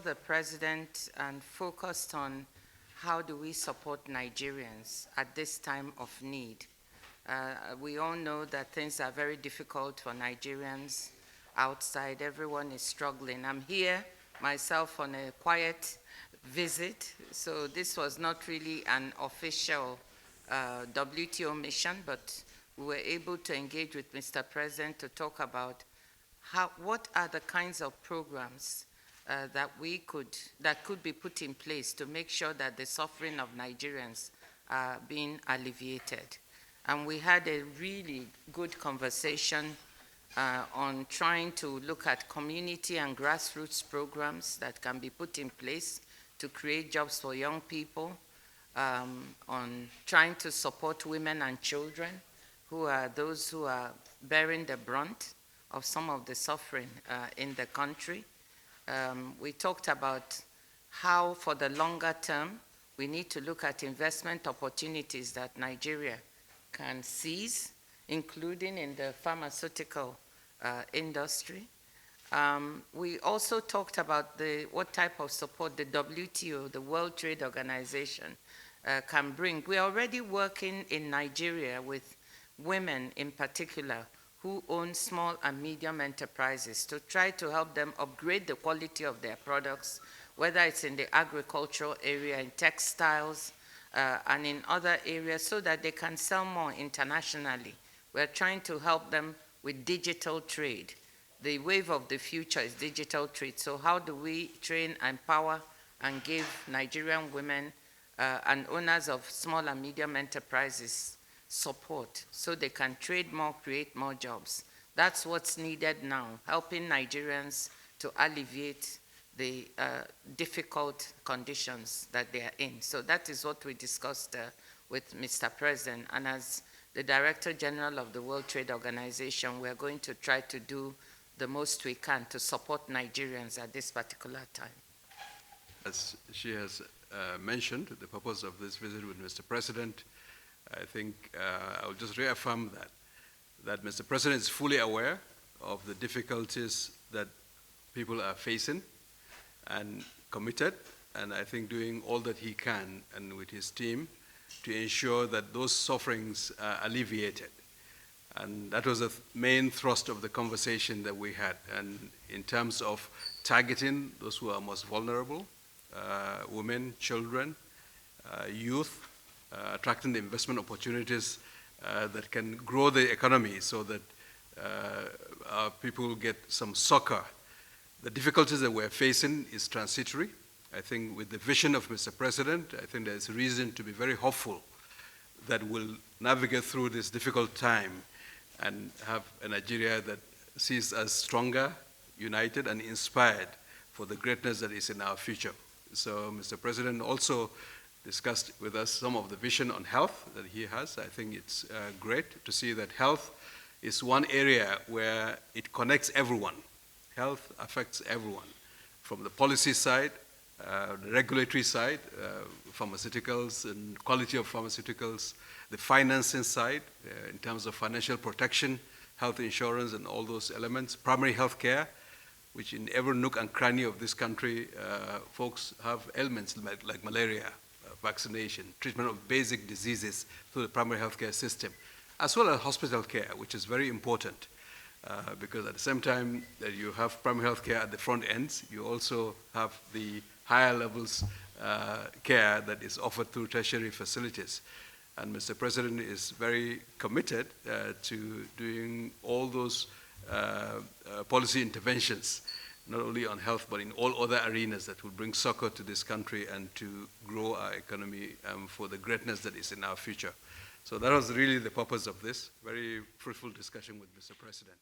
before the president and focused on how do we support Nigerians at this time of need. We all know that things are very difficult for Nigerians outside. Everyone is struggling. I'm here myself on a quiet visit, so this was not really an official WTO mission, but we were able to engage with Mr. President to talk about what are the kinds of programs that could be put in place to make sure that the suffering of Nigerians are being alleviated. And we had a really good conversation on trying to look at community and grassroots programs that can be put in place to create jobs for young people, on trying to support women and children who are those who are bearing the brunt of some of the suffering in the country. We talked about how, for the longer term, we need to look at investment opportunities that Nigeria can seize, including in the pharmaceutical industry. We also talked about what type of support the WTO, the World Trade Organization, can bring. We are already working in Nigeria with women in particular who own small and medium enterprises to try to help them upgrade the quality of their products, whether it's in the agricultural area, in textiles, and in other areas, so that they can sell more internationally. We're trying to help them with digital trade. The wave of the future is digital trade. So how do we train, empower, and give Nigerian women and owners of small and medium enterprises support so they can trade more, create more jobs? That's what's needed now, helping Nigerians to alleviate the difficult conditions that they are in. So that is what we discussed with Mr. President. And as the Director General of the World Trade Organization, we're going to try to do the most we can to support Nigerians at this particular time. As she has mentioned, the purpose of this visit with Mr. President, I think I'll just reaffirm that Mr. President is fully aware of the difficulties that people are facing and committed, and I think doing all that he can and with his team to ensure that those sufferings are alleviated. And that was the main thrust of the conversation that we had. And in terms of targeting those who are most vulnerable, women, children, youth, attracting the investment opportunities that can grow the economy so that our people get some succor. The difficulties that we're facing is transitory. I think with the vision of Mr. President, I think there's reason to be very hopeful that we'll navigate through this difficult time and have a Nigeria that sees us stronger, united, and inspired for the greatness that is in our future. So Mr. President also discussed with us some of the vision on health that he has. I think it's great to see that health is one area where it connects everyone. Health affects everyone, from the policy side, the regulatory side, pharmaceuticals and quality of pharmaceuticals, the financing side, in terms of financial protection, health insurance and all those elements, primary health care, which in every nook and cranny of this country, folks have ailments like malaria, vaccination, treatment of basic diseases through the primary health care system, as well as hospital care, which is very important. Because at the same time that you have primary health care at the front ends, you also have the higher levels care that is offered through tertiary facilities. And Mr. President is very committed to doing all those policy interventions, not only on health, but in all other arenas that will bring succor to this country and to grow our economy for the greatness that is in our future. So that was really the purpose of this very fruitful discussion with Mr. President.